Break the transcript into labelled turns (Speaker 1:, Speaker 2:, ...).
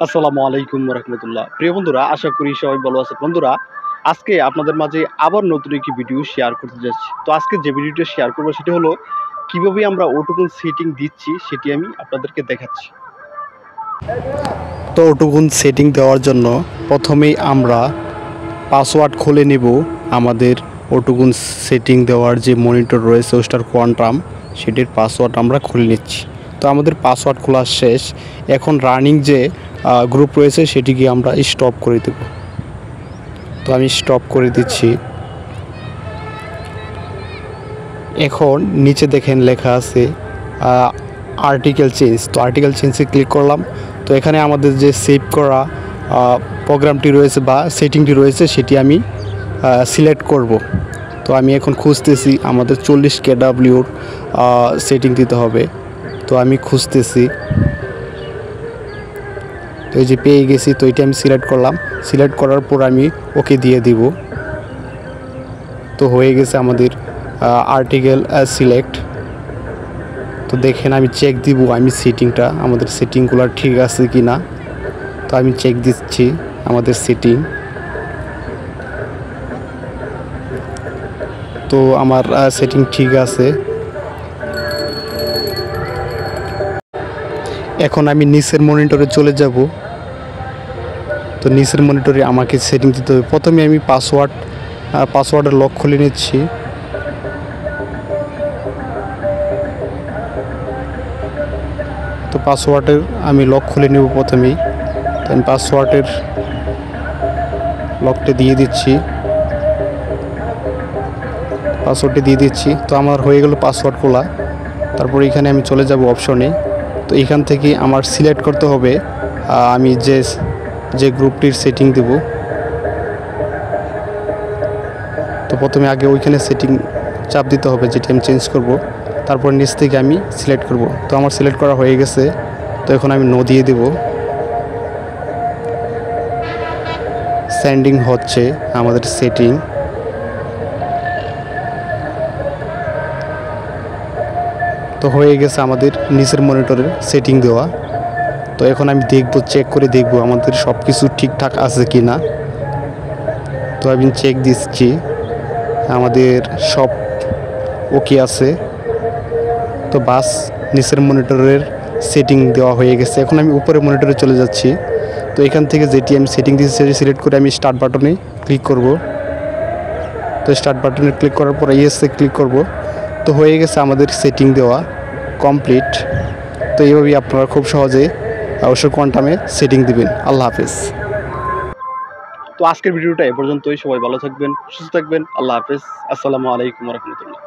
Speaker 1: আসসালামু আলাইকুম রাহমাতুল্লাহ। প্রিয় বন্ধুরা, আশা করি সবাই ভালো আছেন। বন্ধুরা, আজকে আপনাদের মাঝে আবার নতুন একটি ভিডিও শেয়ার করতে যাচ্ছি। তো আজকে যে ভিডিওটা শেয়ার করব সেটা হলো কিভাবে আমরা অটোগুন সেটিং দিচ্ছি সেটি আমি আপনাদেরকে দেখাচ্ছি। তো অটোগুন সেটিং দেওয়ার জন্য প্রথমেই আমরা পাসওয়ার্ড খুলে নেব। আমাদের অটোগুন সেটিং দেওয়ার যে মনিটর রয়েছে স্টার কোয়ান্টাম, সেটির পাসওয়ার্ড আমরা খুলে নিচ্ছি। তো আমাদের পাসওয়ার্ড খোলা শেষ। এখন রানিং যে গ্রুপ রয়েছে সেটিকে আমরা স্টপ করে দেব। তো আমি স্টপ করে দিচ্ছি। এখন নিচে দেখেন লেখা আছে আর্টিকেল চেঞ্জ। তো আর্টিকেল চেঞ্জে ক্লিক করলাম। তো এখানে আমাদের যে সেভ করা প্রোগ্রামটি রয়েছে বা সেটিংটি রয়েছে সেটি আমি সিলেক্ট করব। তো আমি এখন খুঁজতেছি, আমাদের 40 KWর সেটিং দিতে হবে। তো আমি খুঁজতেছি, তো এই যে পেয়ে গেছি। তো এটা আমি সিলেক্ট করলাম। সিলেক্ট করার পর আমি ওকে দিয়ে দিব। তো হয়ে গেছে আমাদের আর্টিকেল সিলেক্ট। তো দেখেন আমি চেক দিব আমি সেটিংটা, আমাদের সেটিংগুলো ঠিক আছে কি না। তো আমি চেক দিচ্ছি আমাদের সেটিং। তো আমার সেটিং ঠিক আছে। এখন আমি নিচের মনিটরে চলে যাব। তো নিচের মনিটরে আমাকে সেটিং দিতে হবে। প্রথমে আমি পাসওয়ার্ডের লক খুলে নিচ্ছি। তো পাসওয়ার্ডের আমি লক খুলে নেব প্রথমেই। তো আমি পাসওয়ার্ডের লকটা দিয়ে দিচ্ছি, পাসওয়ার্ডটি দিয়ে দিচ্ছি। তো আমার হয়ে গেল পাসওয়ার্ড খোলা। তারপর এখানে আমি চলে যাব অপশনে। তো এখান থেকে আমার সিলেক্ট করতে হবে আমি যে গ্রুপটির সেটিং দেব। তো প্রথমে আগে ওইখানে সেটিং চাপ দিতে হবে যেটি আমি চেঞ্জ করব। তারপর নিচ থেকে আমি সিলেক্ট করব। তো আমার সিলেক্ট করা হয়ে গেছে। তো এখন আমি নো দিয়ে দেব। সেন্ডিং হচ্ছে আমাদের সেটিং। তো হয়ে গেছে আমাদের নিচের মনিটরের সেটিং দেওয়া। তো এখন আমি চেক করে দেখব আমাদের সব কিছু ঠিকঠাক আছে কি না। তো আমি চেক দিচ্ছি, আমাদের সব ওকে আছে। তো বাস নিচের মনিটরের সেটিং দেওয়া হয়ে গেছে। এখন আমি উপরে মনিটরে চলে যাচ্ছি। তো এখান থেকে যেটি আমি সেটিং দিয়েছি সেটি সিলেক্ট করে আমি স্টার্ট বাটনে ক্লিক করব। তো স্টার্ট বাটনে ক্লিক করার পর ইয়েসে ক্লিক করব। তো হয়ে গেছে আমাদের সেটিং দেওয়া কমপ্লিট। তো এইভাবেই আপনারা খুব সহজে অবশ্যই কোয়ান্টামে সেটিং দিবেন। আল্লাহ হাফেজ। তো আজকের ভিডিওটা এ পর্যন্তই। সবাই ভালো থাকবেন, সুস্থ থাকবেন। আল্লাহ হাফেজ। আসসালামু আলাইকুম রহমতুল্লাহ।